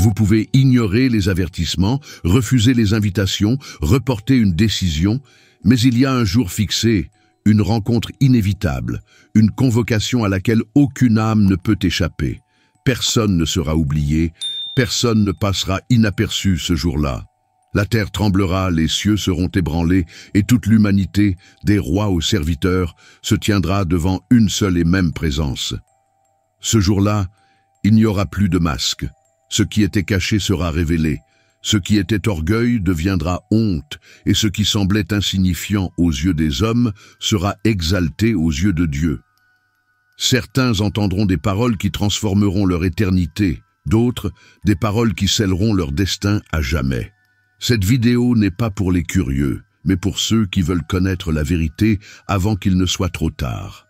Vous pouvez ignorer les avertissements, refuser les invitations, reporter une décision, mais il y a un jour fixé, une rencontre inévitable, une convocation à laquelle aucune âme ne peut échapper. Personne ne sera oublié, personne ne passera inaperçu ce jour-là. La terre tremblera, les cieux seront ébranlés, et toute l'humanité, des rois aux serviteurs, se tiendra devant une seule et même présence. Ce jour-là, il n'y aura plus de masque. Ce qui était caché sera révélé. Ce qui était orgueil deviendra honte, et ce qui semblait insignifiant aux yeux des hommes sera exalté aux yeux de Dieu. Certains entendront des paroles qui transformeront leur éternité, d'autres, des paroles qui scelleront leur destin à jamais. Cette vidéo n'est pas pour les curieux, mais pour ceux qui veulent connaître la vérité avant qu'il ne soit trop tard.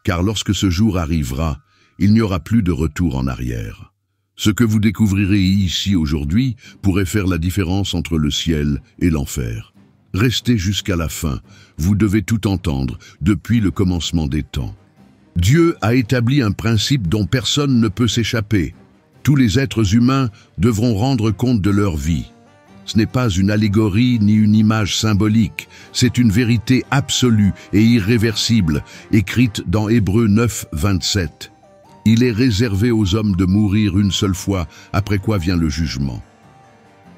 Car lorsque ce jour arrivera, il n'y aura plus de retour en arrière. Ce que vous découvrirez ici aujourd'hui pourrait faire la différence entre le ciel et l'enfer. Restez jusqu'à la fin, vous devez tout entendre depuis le commencement des temps. Dieu a établi un principe dont personne ne peut s'échapper. Tous les êtres humains devront rendre compte de leur vie. Ce n'est pas une allégorie ni une image symbolique, c'est une vérité absolue et irréversible, écrite dans Hébreux 9, 27. Il est réservé aux hommes de mourir une seule fois, après quoi vient le jugement.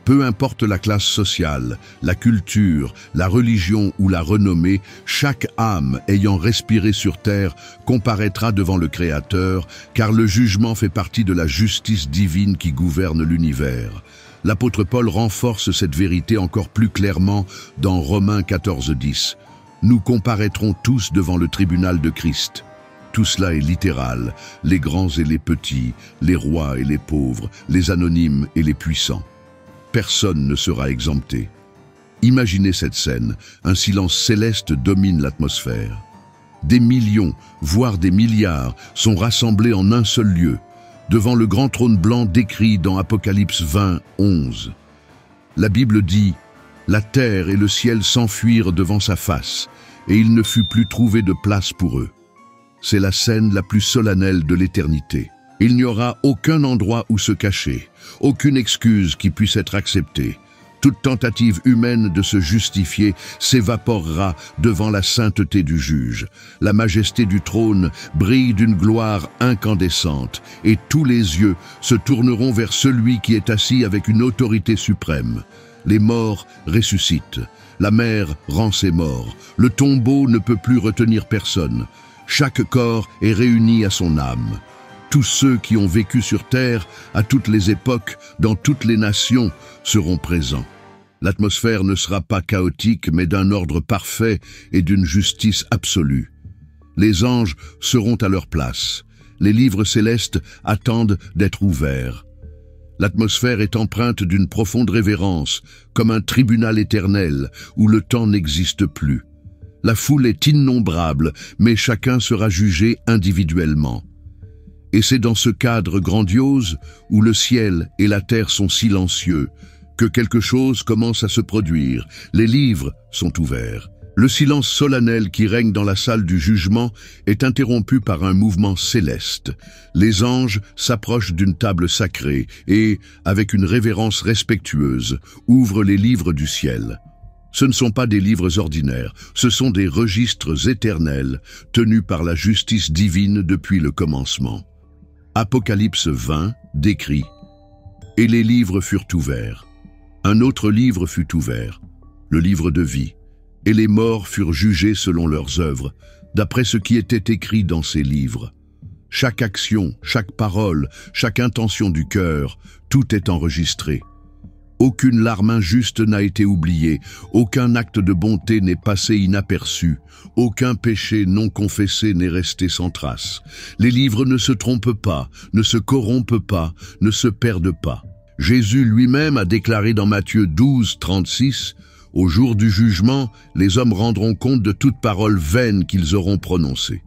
Peu importe la classe sociale, la culture, la religion ou la renommée, chaque âme ayant respiré sur terre comparaîtra devant le Créateur, car le jugement fait partie de la justice divine qui gouverne l'univers. L'apôtre Paul renforce cette vérité encore plus clairement dans Romains 14, 10. Nous comparaîtrons tous devant le tribunal de Christ. Tout cela est littéral, les grands et les petits, les rois et les pauvres, les anonymes et les puissants. Personne ne sera exempté. Imaginez cette scène, un silence céleste domine l'atmosphère. Des millions, voire des milliards, sont rassemblés en un seul lieu, devant le grand trône blanc décrit dans Apocalypse 20, 11. La Bible dit « La terre et le ciel s'enfuirent devant sa face, et il ne fut plus trouvé de place pour eux. » C'est la scène la plus solennelle de l'éternité. Il n'y aura aucun endroit où se cacher, aucune excuse qui puisse être acceptée. Toute tentative humaine de se justifier s'évaporera devant la sainteté du juge. La majesté du trône brille d'une gloire incandescente, et tous les yeux se tourneront vers celui qui est assis avec une autorité suprême. Les morts ressuscitent. La mer rend ses morts. Le tombeau ne peut plus retenir personne. Chaque corps est réuni à son âme. Tous ceux qui ont vécu sur terre, à toutes les époques, dans toutes les nations, seront présents. L'atmosphère ne sera pas chaotique, mais d'un ordre parfait et d'une justice absolue. Les anges seront à leur place. Les livres célestes attendent d'être ouverts. L'atmosphère est empreinte d'une profonde révérence, comme un tribunal éternel où le temps n'existe plus. La foule est innombrable, mais chacun sera jugé individuellement. Et c'est dans ce cadre grandiose, où le ciel et la terre sont silencieux, que quelque chose commence à se produire. Les livres sont ouverts. Le silence solennel qui règne dans la salle du jugement est interrompu par un mouvement céleste. Les anges s'approchent d'une table sacrée et, avec une révérence respectueuse, ouvrent les livres du ciel. Ce ne sont pas des livres ordinaires, ce sont des registres éternels, tenus par la justice divine depuis le commencement. Apocalypse 20 décrit « Et les livres furent ouverts. Un autre livre fut ouvert, le livre de vie, et les morts furent jugés selon leurs œuvres, d'après ce qui était écrit dans ces livres. Chaque action, chaque parole, chaque intention du cœur, tout est enregistré. Aucune larme injuste n'a été oubliée, aucun acte de bonté n'est passé inaperçu, aucun péché non confessé n'est resté sans trace. Les livres ne se trompent pas, ne se corrompent pas, ne se perdent pas. Jésus lui-même a déclaré dans Matthieu 12, 36, « Au jour du jugement, les hommes rendront compte de toute parole vaine qu'ils auront prononcée. »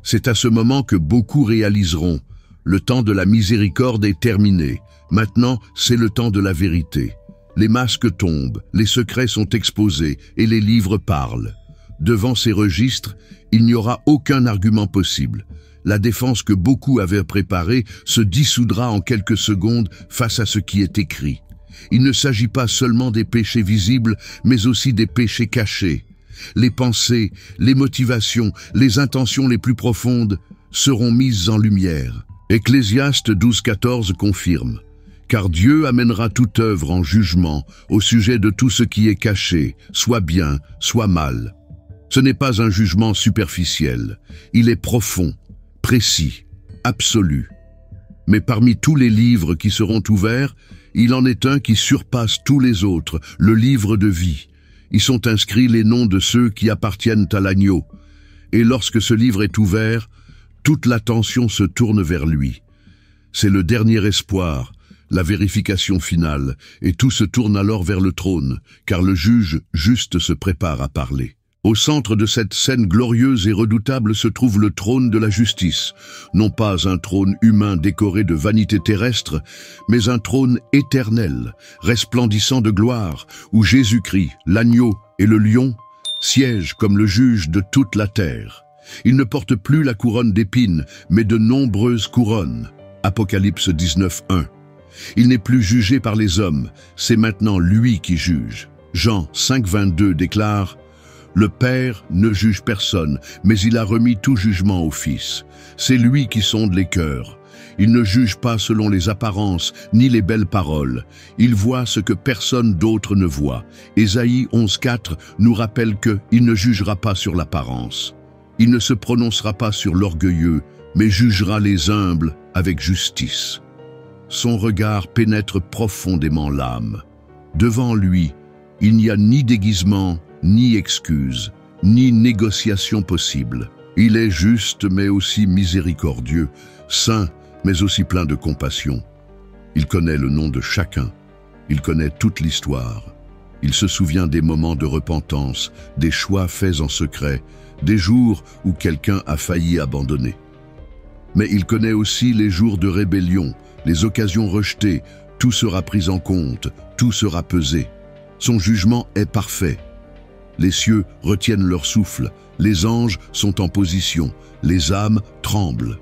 C'est à ce moment que beaucoup réaliseront « Le temps de la miséricorde est terminé. Maintenant, c'est le temps de la vérité. Les masques tombent, les secrets sont exposés et les livres parlent. Devant ces registres, il n'y aura aucun argument possible. La défense que beaucoup avaient préparée se dissoudra en quelques secondes face à ce qui est écrit. Il ne s'agit pas seulement des péchés visibles, mais aussi des péchés cachés. Les pensées, les motivations, les intentions les plus profondes seront mises en lumière. Ecclésiaste 12,14 confirme. Car Dieu amènera toute œuvre en jugement au sujet de tout ce qui est caché, soit bien, soit mal. Ce n'est pas un jugement superficiel, il est profond, précis, absolu. Mais parmi tous les livres qui seront ouverts, il en est un qui surpasse tous les autres, le livre de vie. Y sont inscrits les noms de ceux qui appartiennent à l'agneau. Et lorsque ce livre est ouvert, toute l'attention se tourne vers lui. C'est le dernier espoir, la vérification finale, et tout se tourne alors vers le trône, car le juge juste se prépare à parler. Au centre de cette scène glorieuse et redoutable se trouve le trône de la justice, non pas un trône humain décoré de vanité terrestre, mais un trône éternel, resplendissant de gloire, où Jésus-Christ, l'agneau et le lion siègent comme le juge de toute la terre. Il ne porte plus la couronne d'épines, mais de nombreuses couronnes. Apocalypse 19:1. Il n'est plus jugé par les hommes, c'est maintenant lui qui juge. Jean 5,22 déclare « Le Père ne juge personne, mais il a remis tout jugement au Fils. C'est lui qui sonde les cœurs. Il ne juge pas selon les apparences, ni les belles paroles. Il voit ce que personne d'autre ne voit. » Ésaïe 11,4 nous rappelle qu'il ne jugera pas sur l'apparence. Il ne se prononcera pas sur l'orgueilleux, mais jugera les humbles avec justice. Son regard pénètre profondément l'âme. Devant lui, il n'y a ni déguisement, ni excuse, ni négociation possible. Il est juste mais aussi miséricordieux, saint mais aussi plein de compassion. Il connaît le nom de chacun, il connaît toute l'histoire. Il se souvient des moments de repentance, des choix faits en secret, des jours où quelqu'un a failli abandonner. Mais il connaît aussi les jours de rébellion, les occasions rejetées, tout sera pris en compte, tout sera pesé. Son jugement est parfait. Les cieux retiennent leur souffle, les anges sont en position, les âmes tremblent.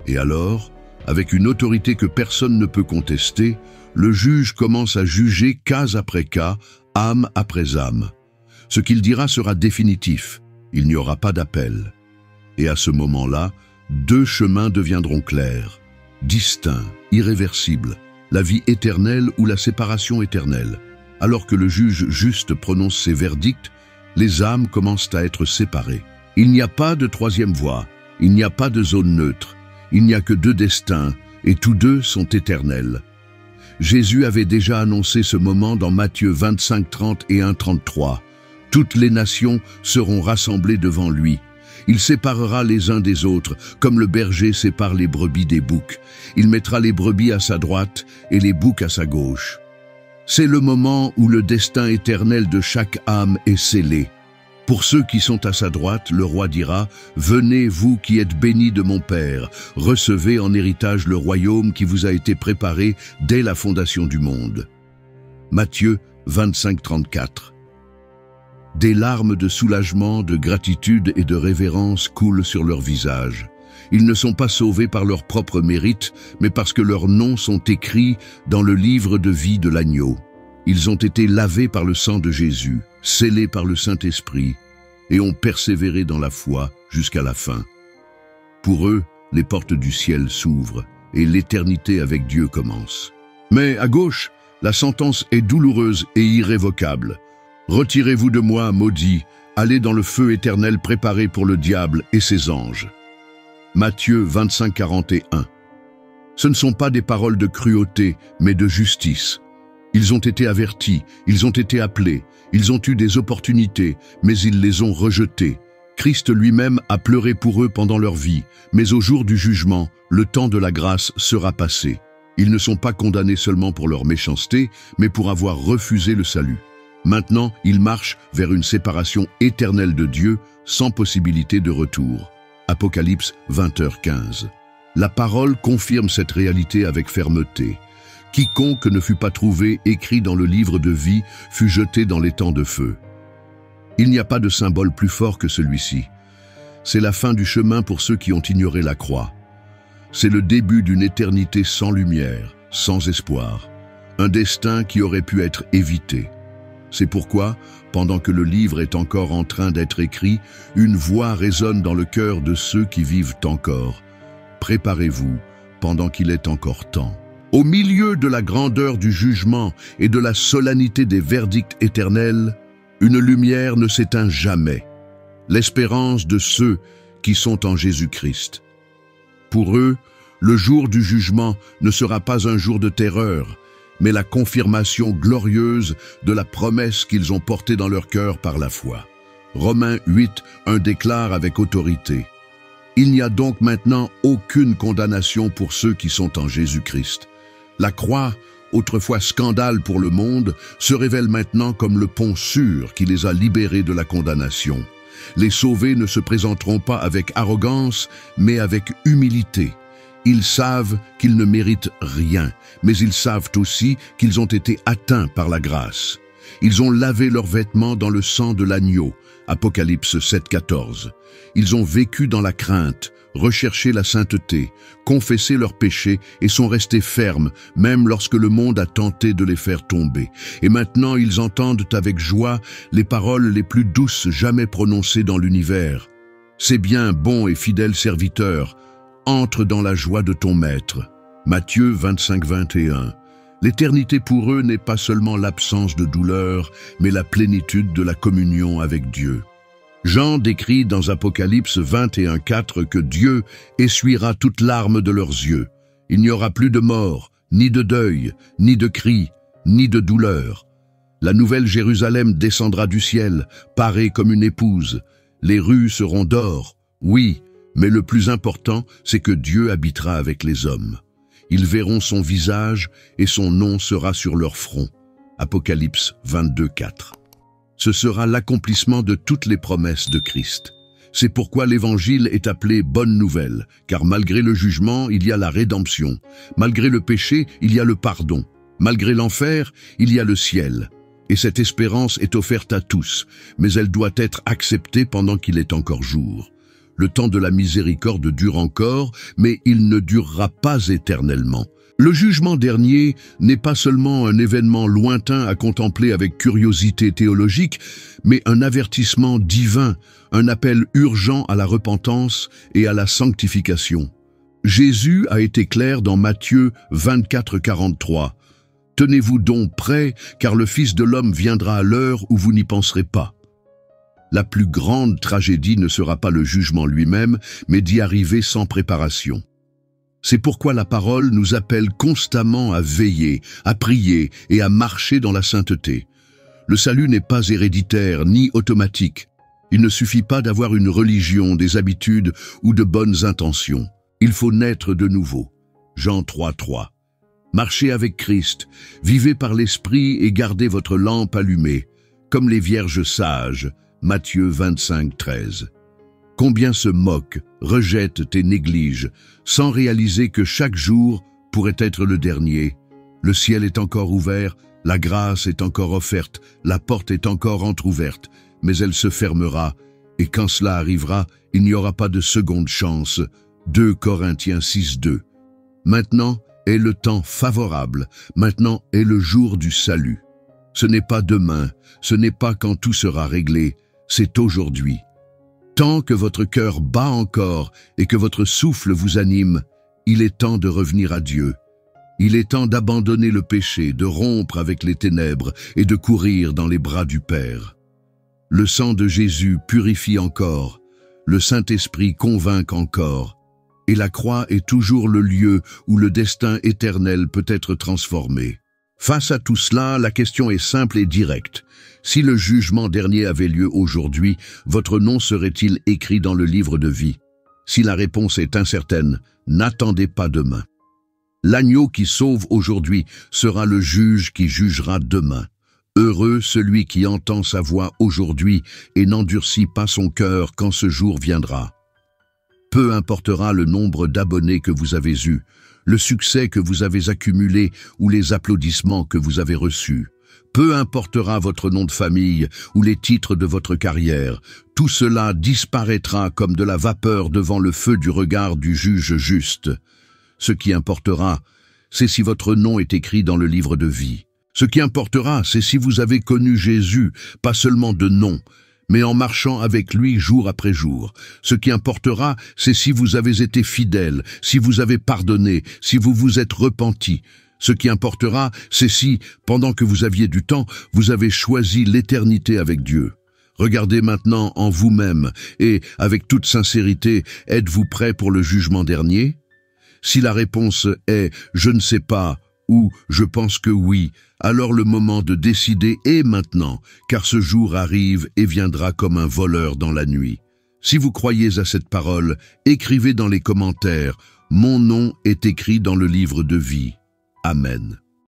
Et alors, avec une autorité que personne ne peut contester, le juge commence à juger cas après cas, âme après âme. Ce qu'il dira sera définitif, il n'y aura pas d'appel. Et à ce moment-là, deux chemins deviendront clairs, distincts, irréversibles, la vie éternelle ou la séparation éternelle. Alors que le juge juste prononce ses verdicts, les âmes commencent à être séparées. Il n'y a pas de troisième voie, il n'y a pas de zone neutre, il n'y a que deux destins, et tous deux sont éternels. Jésus avait déjà annoncé ce moment dans Matthieu 25:30 et 1:33. Toutes les nations seront rassemblées devant lui. Il séparera les uns des autres, comme le berger sépare les brebis des boucs. Il mettra les brebis à sa droite et les boucs à sa gauche. C'est le moment où le destin éternel de chaque âme est scellé. Pour ceux qui sont à sa droite, le roi dira « Venez, vous qui êtes bénis de mon Père, recevez en héritage le royaume qui vous a été préparé dès la fondation du monde. » Matthieu 25:34. Des larmes de soulagement, de gratitude et de révérence coulent sur leurs visages. Ils ne sont pas sauvés par leur propre mérite, mais parce que leurs noms sont écrits dans le livre de vie de l'agneau. Ils ont été lavés par le sang de Jésus, scellés par le Saint-Esprit, et ont persévéré dans la foi jusqu'à la fin. Pour eux, les portes du ciel s'ouvrent, et l'éternité avec Dieu commence. Mais à gauche, la sentence est douloureuse et irrévocable. « Retirez-vous de moi, maudits, allez dans le feu éternel préparé pour le diable et ses anges. » Matthieu 25:41. Ce ne sont pas des paroles de cruauté, mais de justice. Ils ont été avertis, ils ont été appelés, ils ont eu des opportunités, mais ils les ont rejetées. Christ lui-même a pleuré pour eux pendant leur vie, mais au jour du jugement, le temps de la grâce sera passé. Ils ne sont pas condamnés seulement pour leur méchanceté, mais pour avoir refusé le salut. Maintenant, ils marchent vers une séparation éternelle de Dieu, sans possibilité de retour. Apocalypse 20h15. La parole confirme cette réalité avec fermeté. Quiconque ne fut pas trouvé écrit dans le livre de vie fut jeté dans les temps de feu. Il n'y a pas de symbole plus fort que celui-ci. C'est la fin du chemin pour ceux qui ont ignoré la croix. C'est le début d'une éternité sans lumière, sans espoir. Un destin qui aurait pu être évité. C'est pourquoi, pendant que le livre est encore en train d'être écrit, une voix résonne dans le cœur de ceux qui vivent encore. Préparez-vous, pendant qu'il est encore temps. Au milieu de la grandeur du jugement et de la solennité des verdicts éternels, une lumière ne s'éteint jamais. L'espérance de ceux qui sont en Jésus-Christ. Pour eux, le jour du jugement ne sera pas un jour de terreur, mais la confirmation glorieuse de la promesse qu'ils ont portée dans leur cœur par la foi. Romains 8:1 déclare avec autorité: « Il n'y a donc maintenant aucune condamnation pour ceux qui sont en Jésus-Christ. » La croix, autrefois scandale pour le monde, se révèle maintenant comme le pont sûr qui les a libérés de la condamnation. Les sauvés ne se présenteront pas avec arrogance, mais avec humilité. Ils savent qu'ils ne méritent rien, mais ils savent aussi qu'ils ont été atteints par la grâce. Ils ont lavé leurs vêtements dans le sang de l'agneau, Apocalypse 7:14. Ils ont vécu dans la crainte, recherché la sainteté, confessé leurs péchés et sont restés fermes, même lorsque le monde a tenté de les faire tomber. Et maintenant ils entendent avec joie les paroles les plus douces jamais prononcées dans l'univers. C'est bien, bon et fidèle serviteur, entre dans la joie de ton maître. Matthieu 25:21. L'éternité pour eux n'est pas seulement l'absence de douleur, mais la plénitude de la communion avec Dieu. Jean décrit dans Apocalypse 21:4 que Dieu essuiera toute larme de leurs yeux. Il n'y aura plus de mort, ni de deuil, ni de cris, ni de douleur. La nouvelle Jérusalem descendra du ciel, parée comme une épouse. Les rues seront d'or, oui, mais le plus important, c'est que Dieu habitera avec les hommes. Ils verront son visage et son nom sera sur leur front. Apocalypse 22:4. Ce sera l'accomplissement de toutes les promesses de Christ. C'est pourquoi l'Évangile est appelé bonne nouvelle, car malgré le jugement, il y a la rédemption. Malgré le péché, il y a le pardon. Malgré l'enfer, il y a le ciel. Et cette espérance est offerte à tous, mais elle doit être acceptée pendant qu'il est encore jour. Le temps de la miséricorde dure encore, mais il ne durera pas éternellement. Le jugement dernier n'est pas seulement un événement lointain à contempler avec curiosité théologique, mais un avertissement divin, un appel urgent à la repentance et à la sanctification. Jésus a été clair dans Matthieu 24:43. « Tenez-vous donc prêts, car le Fils de l'homme viendra à l'heure où vous n'y penserez pas. » La plus grande tragédie ne sera pas le jugement lui-même, mais d'y arriver sans préparation. C'est pourquoi la parole nous appelle constamment à veiller, à prier et à marcher dans la sainteté. Le salut n'est pas héréditaire ni automatique. Il ne suffit pas d'avoir une religion, des habitudes ou de bonnes intentions. Il faut naître de nouveau. Jean 3:3. Marchez avec Christ, vivez par l'Esprit et gardez votre lampe allumée, comme les vierges sages. Matthieu 25:13. Combien se moquent, rejettent et négligent, sans réaliser que chaque jour pourrait être le dernier. Le ciel est encore ouvert, la grâce est encore offerte, la porte est encore entr'ouverte, mais elle se fermera, et quand cela arrivera, il n'y aura pas de seconde chance. 2 Corinthiens 6:2. Maintenant est le temps favorable, maintenant est le jour du salut. Ce n'est pas demain, ce n'est pas quand tout sera réglé, c'est aujourd'hui. Tant que votre cœur bat encore et que votre souffle vous anime, il est temps de revenir à Dieu. Il est temps d'abandonner le péché, de rompre avec les ténèbres et de courir dans les bras du Père. Le sang de Jésus purifie encore, le Saint-Esprit convainc encore, et la croix est toujours le lieu où le destin éternel peut être transformé. Face à tout cela, la question est simple et directe. Si le jugement dernier avait lieu aujourd'hui, votre nom serait-il écrit dans le livre de vie? Si la réponse est incertaine, n'attendez pas demain. L'agneau qui sauve aujourd'hui sera le juge qui jugera demain. Heureux celui qui entend sa voix aujourd'hui et n'endurcit pas son cœur quand ce jour viendra. Peu importera le nombre d'abonnés que vous avez eus, le succès que vous avez accumulé ou les applaudissements que vous avez reçus. peu importera votre nom de famille ou les titres de votre carrière, tout cela disparaîtra comme de la vapeur devant le feu du regard du juge juste. Ce qui importera, c'est si votre nom est écrit dans le livre de vie. Ce qui importera, c'est si vous avez connu Jésus, pas seulement de nom, mais en marchant avec lui jour après jour. Ce qui importera, c'est si vous avez été fidèle, si vous avez pardonné, si vous vous êtes repenti. Ce qui importera, c'est si, pendant que vous aviez du temps, vous avez choisi l'éternité avec Dieu. Regardez maintenant en vous-même et, avec toute sincérité, êtes-vous prêt pour le jugement dernier? Si la réponse est « je ne sais pas » ou « je pense que oui », alors le moment de décider est maintenant, car ce jour arrive et viendra comme un voleur dans la nuit. Si vous croyez à cette parole, écrivez dans les commentaires « Mon nom est écrit dans le livre de vie ». Amen.